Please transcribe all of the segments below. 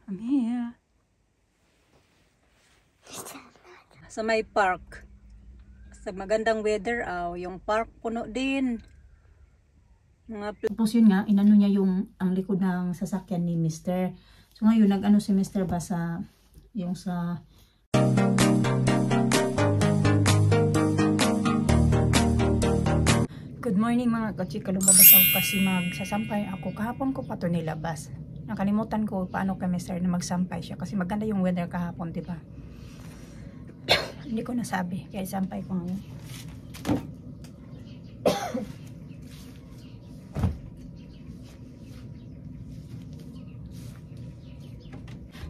I'm here. Sa may park. Sa magandang weather, yung park puno din. Tapos yun nga, inano niya ang likod ng sasakyan ni Mr. So ngayon, nag-ano si Mr. ba sa, yung sa... Good morning mga kachika, lumabas ako kasi magsasampay ako. Kahapon ko pa ito nilabas. Nakalimutan ko paano kay Mr. na magsampay siya kasi maganda yung weather kahapon, diba? Hindi ko nasabi, kaya sampay ko ngayon.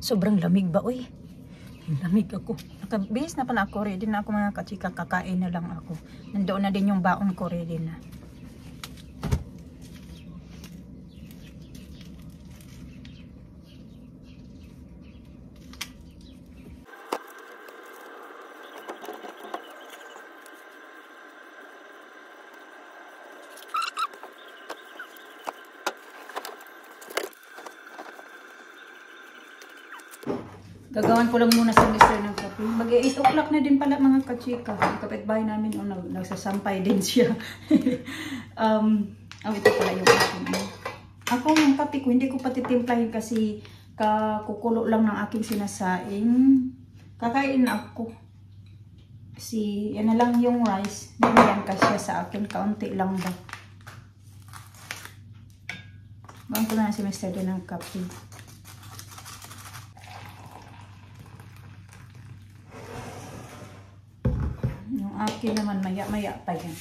Sobrang lamig ba, uy? Lamig ako. Nakabihis na pala ako, ready na ako mga kachika, kakain na lang ako. Nandoon na din yung baon ko, ready na. Gagawan ko lang muna sa Mr. ng kape. Mag-8 o'clock na din pala mga kachika. Kapitbahay namin, nagsasampay din siya. Ito pala yung akin. Ako yung kape ko, hindi ko pati timplahin kasi kakukulo lang ng aking sinasaing. Kakain na ako. Kasi yan na lang yung rice. Bigyan kasi sa akin, kaunti lang ba. Gawin ko na si Mr. din ng kape. Akin naman maya-maya pa yan.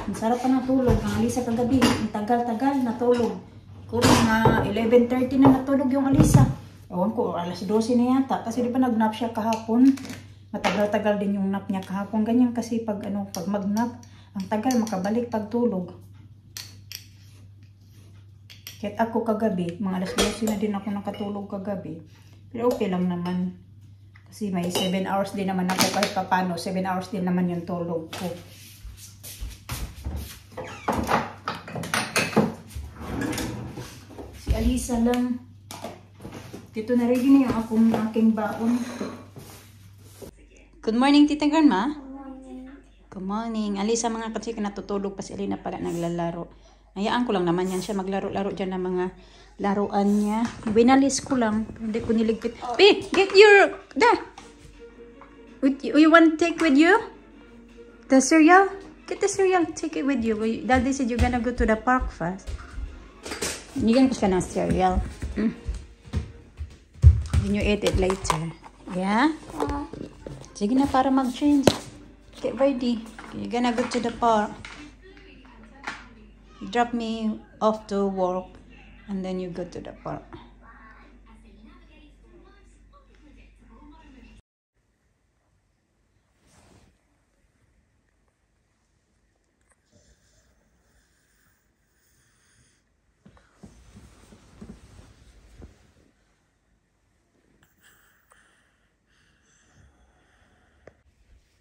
Ang sarap pa ng tulog. Ang Alisa kagabi, ang tagal-tagal natulog. Kulang na 11:30 na natulog yung Alisa. Ewan ko, alas 12 na yata. Kasi di ba nag-nap siya kahapon? Matagal-tagal din yung nap niya kahapon. Ganyan kasi pag mag-nap, ang tagal makabalik pag tulog. Kahit ako kagabi, mga alas 12 na din ako nakatulog kagabi. Pero okay lang naman. Kasi may 7 hours din naman ako kahit papano. 7 hours din naman yung tulog ko. Si Alisa lang. Dito na ready na yung aking baon. Good morning, Tita Grandma. Good morning. Good morning. Alisa mga katsika natutulog pa si Elena pala naglalaro. Hayaan ko lang naman yan siya maglaro-laro dyan ng mga laruan niya. Winalis ko lang. Hindi ko niligpit. P, get your... You want to take with you? The cereal? Get the cereal. Take it with you. Daddy said you're gonna go to the park first. Nigyan ko siya ng cereal. Then you eat it later. Yeah? Sige na para mag-change. Get ready. You're gonna go to the park. You drop me off to work and then you go to the park.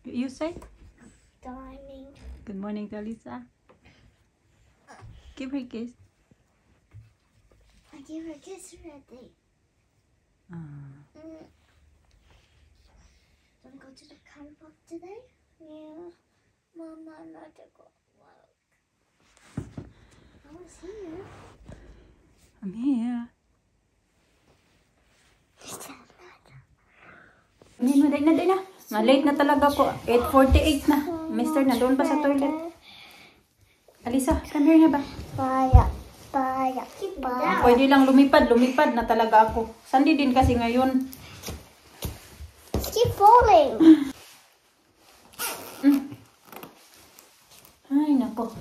You say? Good morning. Good morning to Alisa. Give her a kiss. I give her a kiss already. Want to go to the car park today? Yeah. Mama, not to go work. I was here. I'm here. Day na. Late na talaga po. 8:48 na. Mister na doon pa sa toilet. Alisa, come here na ba? Baya. Pwede lang lumipad na talaga ako. Sandi din kasi ngayon. Keep falling. Ay, nako.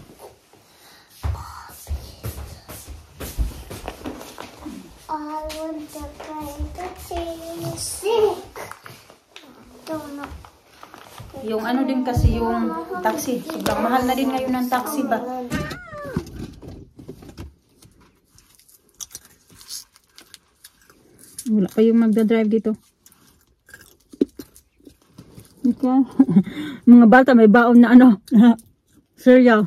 I want to play the music. Yung ano din kasi yung taxi. Sobrang mahal na din ngayon ng taxi ba? Wala kayong magdadrive dito. Okay. Mga bata may baon na ano. Cereal.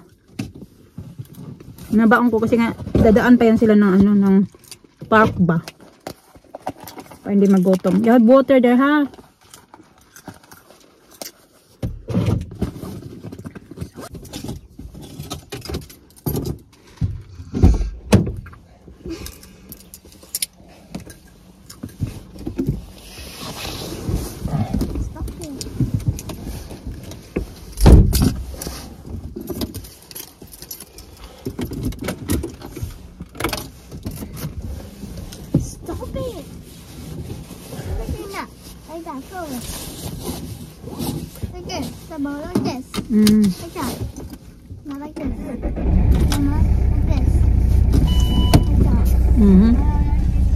Nabaon ko kasi nga dadaan pa yan sila ng ano ng park ba. Para hindi magutom. You have water there, ha? Like this. The bowl like this. Like that. Not like this. Mama, like this. Like that.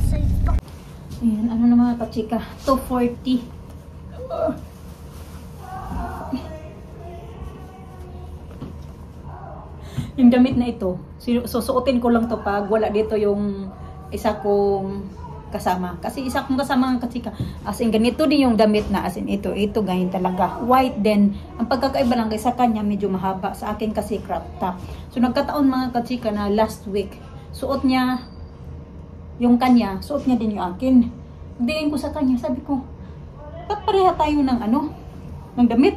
So stop. Ayan, ano na mga kachika? 240. Yung damit na ito, susuotin ko lang to pag wala dito yung isa kong kasama. Kasi isa kong kasama ng kachika, as in ganito din yung damit na, as in ito ganyan talaga. White din. Ang pagkakaiba lang kay sa kanya, medyo mahaba. Sa akin kasi crop top. So nagkataon mga kachika na last week, suot niya yung kanya, suot niya din yung akin. Nagdiin ko sa kanya, sabi ko, ba't pareha tayo ng ng damit?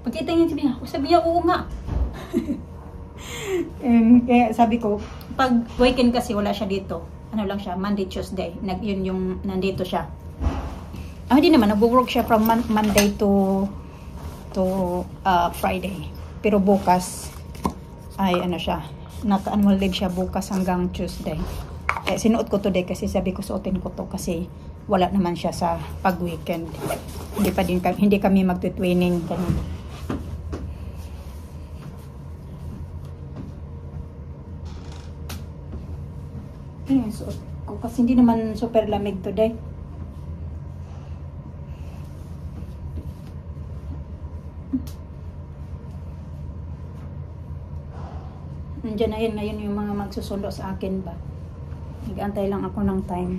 Pagkita niya, sabi niya, oo nga. Kaya sabi ko, pag weekend kasi wala siya dito, ano lang siya, Monday, Tuesday, yun yung nandito siya. Hindi naman, nag-work siya from Monday to Friday. Pero bukas, ay ano siya, naka-annual leave siya bukas hanggang Tuesday. Sinuot ko today kasi sabi ko suotin ko to kasi wala naman siya sa pag-weekend. Hindi kami magtutwining. Suot ko kasi hindi naman super lamig today. Nandiyan na yan ngayon yung mga magsusundo sa akin ba. Nag-antay lang ako ng time.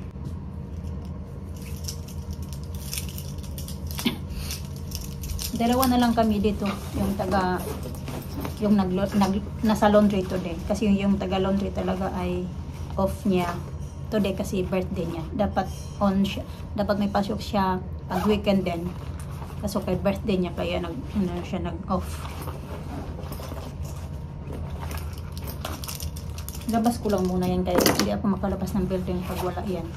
Dalawa na lang kami dito. Yung nasa laundry today. Kasi yung taga laundry talaga ay off niya today kasi birthday niya. Dapat on siya. Dapat may pasok siya pag weekend din. Kaso kay birthday niya kaya siya nag-off. Labas ko lang muna yan kaya hindi ako makalabas ng building pag wala yan.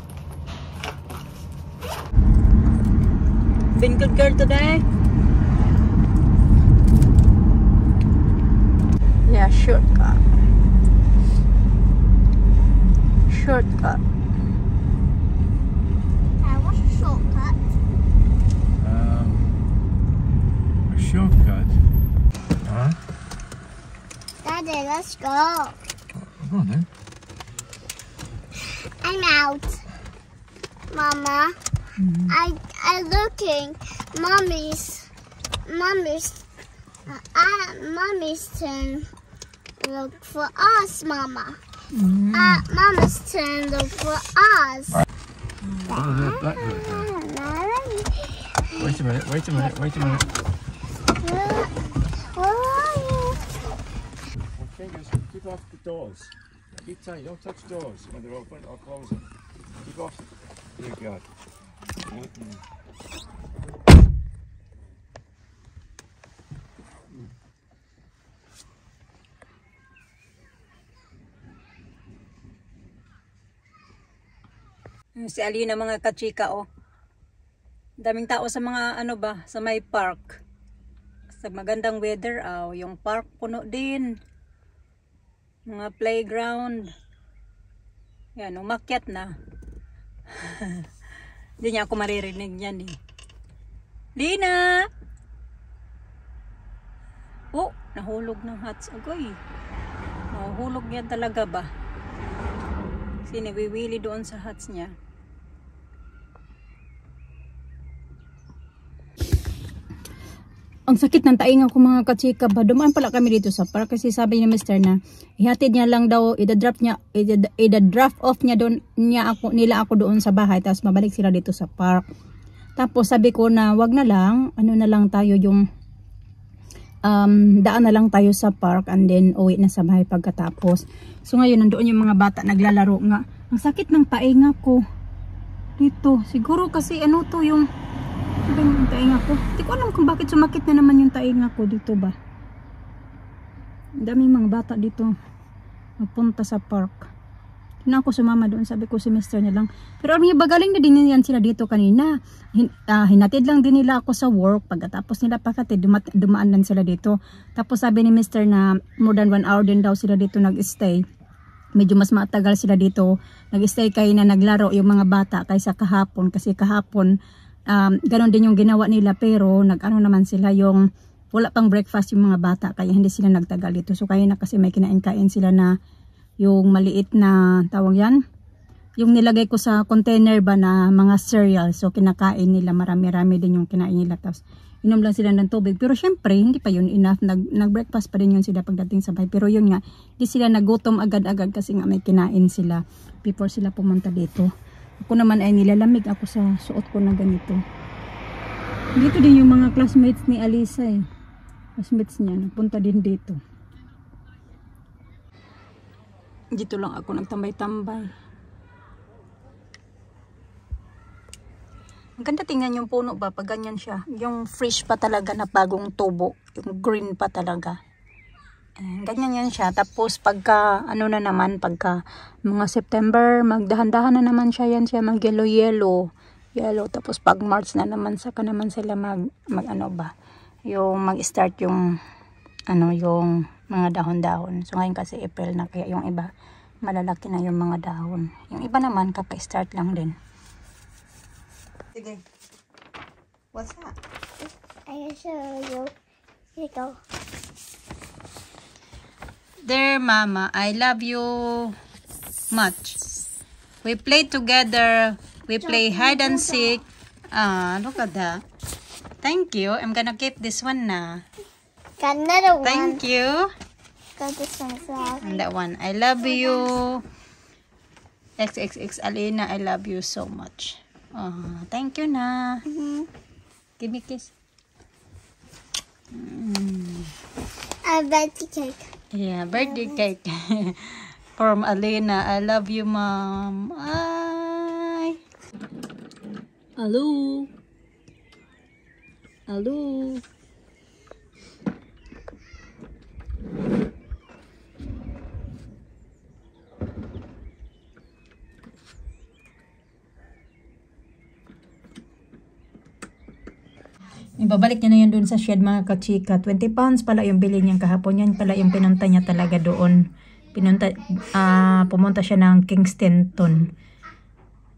Been good girl today? Yeah, shortcut. Shortcut. What's a shortcut? A shortcut? Huh? Daddy, let's go. Come on then. I'm out. Mama, I looking. Mommy's turn. Look for us, Mama. Mama's turn. Look for us. Wait a minute. Where are you? Fingers, keep off the doors. Keep tight, don't touch doors when they're open or closing. Keep off. Dear God. Si Alina mga kachika daming tao sa mga sa may park. Sa magandang weather yung park puno din. Mga playground. Yan, umakyat na. Hindi niya ako maririnig niyan eh. Lina! Nahulog ng hats. Agoy. Nahulog yan talaga ba? Kasi nawiwili doon sa hats niya. Ang sakit ng tainga ko mga kachika ba. Dumaan pala kami dito sa park kasi sabi ni Mr. na ihatid niya lang daw, ida-drop off niya doon nila ako doon sa bahay tapos mabalik sila dito sa park. Tapos sabi ko na wag na lang, na lang tayo yung daan na lang tayo sa park and then uwi na sa bahay pagkatapos. So ngayon nandoon yung mga bata naglalaro nga. Ang sakit ng tainga ko. Dito. Siguro kasi ano to yung tainga ko. Hindi ko alam kung bakit sumakit na naman yung tainga ko dito ba. Ang daming mga bata dito. Napunta sa park. Na ako sumama doon, sabi ko semester na lang. Pero alam niyo ba, galing na din yan sila dito kanina. Hinatid lang din nila ako sa work. Pagkatapos nila pakatid, dumaan lang sila dito. Tapos sabi ni Mr. na more than 1 hour din daw sila dito nag-stay. Medyo mas matagal sila dito. Nag-stay kayo na naglaro yung mga bata kaysa kahapon. Kasi kahapon, ganon din yung ginawa nila. Pero nag-ano naman sila yung wala pang breakfast yung mga bata. Kaya hindi sila nagtagal dito. So kaya na kasi may kinain-kain sila na yung maliit na tawag yan, yung nilagay ko sa container ba na mga cereal. So kinakain nila, marami-rami din yung kinain nila. Tapos inom lang sila ng tubig. Pero syempre hindi pa yun enough. Nag-breakfast pa rin yun sila pagdating sa bahay. Pero yun nga, hindi sila nagutom agad-agad kasi nga may kinain sila before sila pumunta dito. Ako naman ay nilalamig ako sa suot ko na ganito. Dito din yung mga classmates ni Alisa eh. Classmates niya, napunta din dito. Dito lang ako nagtambay-tambay. Ang ganda tingnan yung puno ba pag ganyan siya. Yung fresh pa talaga na bagong tubo. Yung green pa talaga. Ganyan yan siya. Tapos pagka ano na naman, pagka mga September, magdahan-dahan na naman siya. Yan siya mag yellow. Tapos pag March na naman, saka naman sila mag ano ba. Yung mag-start yung ano yung mga dahon-dahon. So ngayon kasi April na, kaya yung iba malalaki na yung mga dahon. Yung iba naman kaka-start lang din. Sige. What's that? I can show you. Here you go. There, Mama, I love you much. We play together. We play hide and seek. Look at that. Thank you. I'm gonna keep this one na. Got another one. Thank you. Got this one as well. And that one. I love you. XXX Alina, I love you so much. Thank you na. Give me a kiss. A birthday cake. Yeah, birthday cake. From Alina. I love you, Mom. Bye. Hello. Hello. Ibabalik niya na yun doon sa shed mga kachika. 20 pounds pala yung bili niyang kahapon. Yan pala yung pinunta niya talaga doon. Pumunta siya ng Kingston.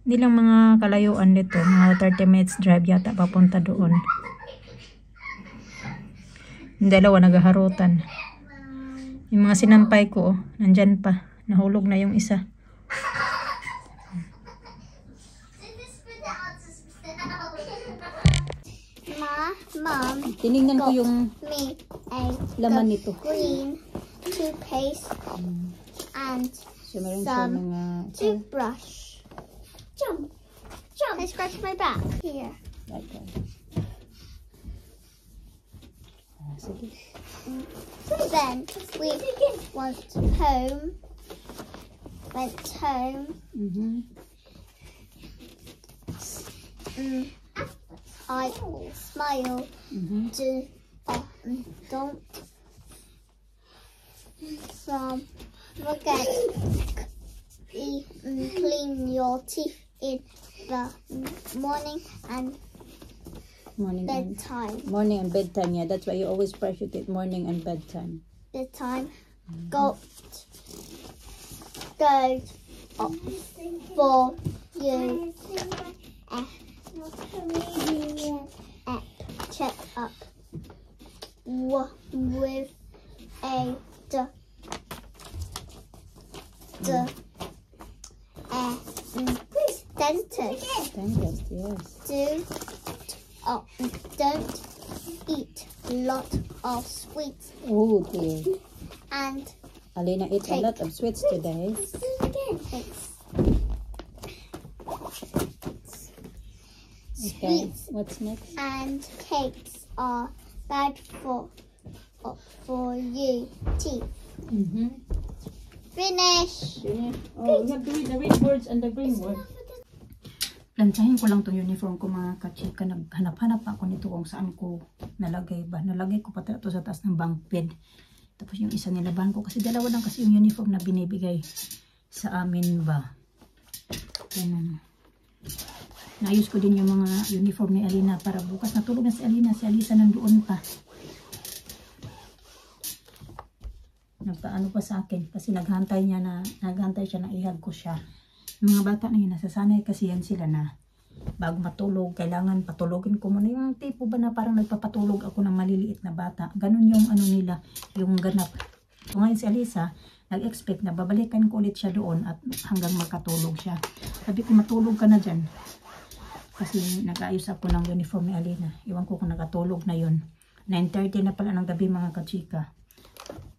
Hindi lang mga kalayuan dito. Mga 30 minutes drive yata papunta doon. Yung dalawa naghaharutan. Yung mga sinampay ko, nandyan pa. Nahulog na yung isa. Mom, Tinignan ko yung me a laman nito. green toothpaste and So, meron siya some mga... toothbrush. Jump, jump. I scratched my back here. Sige. So then we went home. I smile. Don't forget clean your teeth in the morning and bedtime. Morning and bedtime, yeah. That's why you always brush your teeth morning and bedtime. Bedtime. Go for you. Check up with a dentist. Dentist, yes. Don't eat a lot of sweets. Oh dear. And Alina ate a lot of sweets today. Okay, what's next? And cakes are bad for you teeth. Finish. Oh, we have to read the red words and the green words. Plantsahin ko lang tong uniform ko mga kachika. Naghanap-hanap ako nito kung saan ko nalagay ba. Nalagay ko pati ito sa taas ng bunk bed. Tapos yung isa nilaban ko kasi dalawa lang kasi yung uniform na binibigay sa amin ba. Ganun. Naayos ko din yung mga uniform ni Alina para bukas natulog na si Alina. Si Alisa nandoon pa. Nagpaano pa sa akin kasi naghantay siya na ihag ko siya. Yung mga bata na yun, nasasanay kasi yan sila na bago matulog, kailangan patulogin ko muna. Yung tipo ba na parang nagpapatulog ako ng maliliit na bata. Ganun yung ano nila, yung ganap. So ngayon si Alisa, nag-expect na babalikan ko ulit siya doon at hanggang makatulog siya. Sabi ko, matulog ka na dyan. Kasi nag-ayos ako ng uniform ni Alina. Iwan ko kung nakatulog na yun. 9:30 na pala ng gabi mga kachika.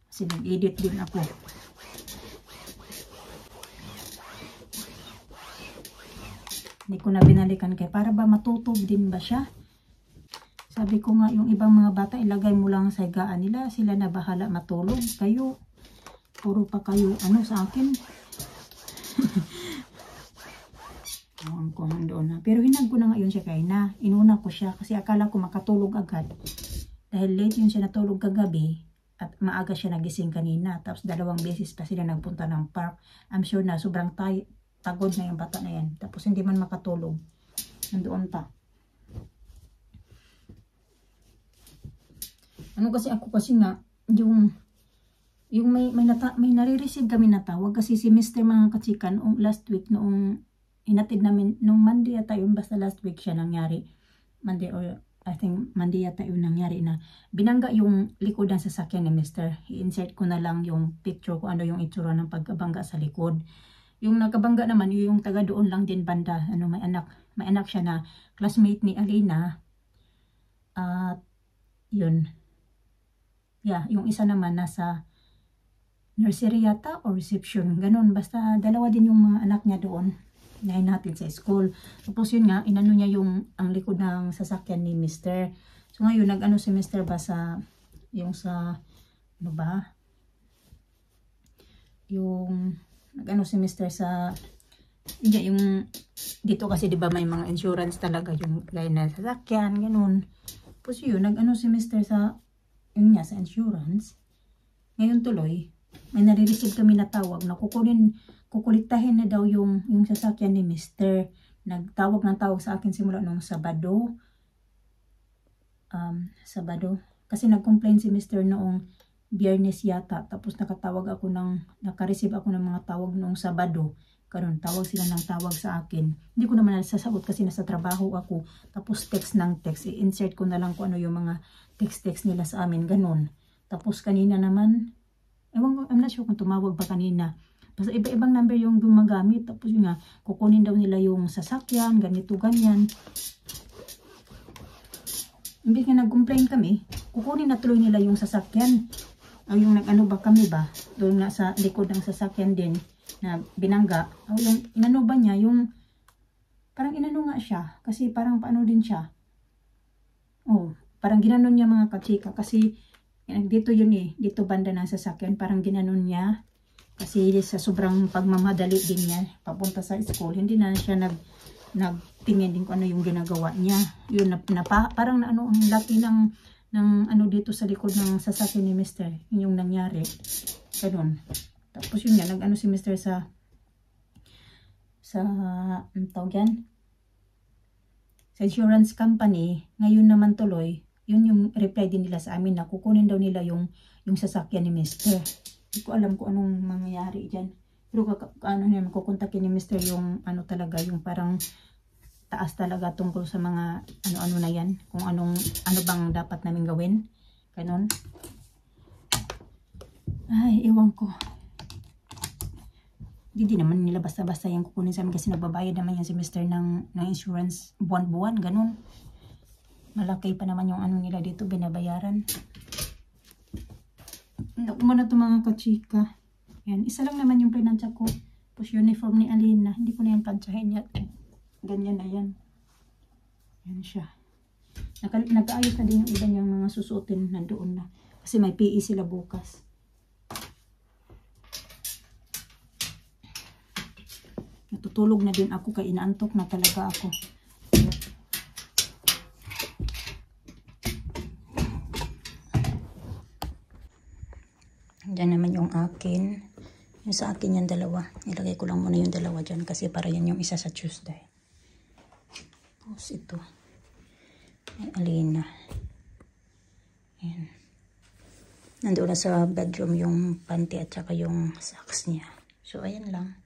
Kasi nag-edit din ako. Hindi ko na binalikan kay para ba matutog din ba siya? Sabi ko nga yung ibang mga bata ilagay mo lang sa higaan nila. Sila na bahala matulog. Kayo, puro pa kayo ano sa akin. Ewan ko doon na. Pero hinag ko na nga yun siya kay na. Inuna ko siya kasi akala ko makatulog agad. Dahil late yun siya natulog kagabi. At maaga siya nagising kanina. Tapos 2 beses pa sila nagpunta ng park. I'm sure na sobrang tagod na yung bata na yan. Tapos hindi man makatulog. Nandoon pa. Ano kasi ako kasi nga, yung may nare-receive kami na tawag. Kasi si Mr. mga kachika noong last week, noong inatid namin, nung Monday yata yun, basta last week siya nangyari. Monday or I think Monday yata yun nangyari na binangga yung likod ng sasakyan ni Mr. I-insert ko na lang yung picture ko ano yung itsura ng pagkabangga sa likod. Yung nakabangga naman yung taga doon lang din banda, ano may anak siya na classmate ni Alina. At yun. Yeah, yung isa naman nasa nursery yata o reception. Ganun, basta dalawa din yung mga anak niya doon. Ngayon natin sa school. Tapos yun nga, inano niya yung ang likod ng sasakyan ni Mr. So ngayon, nag-ano si Mr. ba sa, yung sa, ano ba? Yung, nag-ano si Mr. sa, yung, dito kasi diba may mga insurance talaga, yung gaya na sasakyan, ganun. Tapos yun, nag-ano si Mr. sa, yun nga, sa insurance. Ngayon tuloy, may nare-receive kami na tawag na kukuliktahin na daw yung sasakyan ni Mr. Nagtawag ng tawag sa akin simula nung Sabado. Kasi nag-complain si Mr. noong Biyernes yata. Tapos naka-receive ako ng mga tawag noong Sabado. Karon tawag sila ng tawag sa akin. Hindi ko naman nasasagot kasi nasa trabaho ako. Tapos text ng text. I-insert ko na lang kung ano yung mga text nila sa amin. Ganon. Tapos kanina naman, ewan ko, I'm not sure kung tumawag ba kanina. Basta iba-ibang number yung gumagamit. Tapos yun nga, kukunin daw nila yung sasakyan, ganito, ganyan. Hindi nga nag-complain kami, kukunin na tuloy nila yung sasakyan. O yung nag-ano ba kami ba? Doon nga sa likod ng sasakyan din, na binangga. O yung inano ba niya, yung parang inano nga siya. Kasi parang paano din siya. Oh, parang ginanon niya mga kachika. Kasi dito yun dito banda ng sasakyan, parang ginanon niya. Kasi sa sobrang pagmamadali din niya papunta sa school, hindi na siya nagtingin din kung ano yung ginagawa niya. Yun parang ang laki ng ano dito sa likod ng sasakyan ni Mr. Yun yung nangyari. Ganun. Tapos yun nga, nag-ano si Mr. sa tawag yan? Sa insurance company. Ngayon naman tuloy, yun yung reply din nila sa amin na kukunin daw nila yung sasakyan ni Mr. Hindi ko alam kung anong mangyayari dyan. Pero kukontakin ni Mr. yung ano talaga, yung parang taas talaga tungkol sa mga ano-ano na yan. Kung ano bang dapat namin gawin. Ganon. Ay, ewan ko. Hindi naman nila basta-basta yung kukunin sa amin kasi nagbabayad naman yan si Mr. ng insurance buwan-buwan. Ganon. Malaki pa naman yung ano nila dito binabayaran. Hindi mo na ito mga kachika. Yan. Isa lang naman yung plinansya ko. Tapos uniform ni Alina. Hindi ko na yung plansyahin yet. Ganyan na yan. Yan siya. Nag-aayos na din yung iba niyang mga susuotin na doon na. Kasi may PE sila bukas. Natutulog na din ako kay inaantok na talaga ako. Diyan naman yung akin. Yung sa akin yung dalawa. Ilagay ko lang muna yung dalawa dyan kasi para yan yung isa sa Tuesday. Tapos ito. Ay, Alina. Ayan. Nandoon na sa bedroom yung panty at saka yung socks niya. So, ayan lang.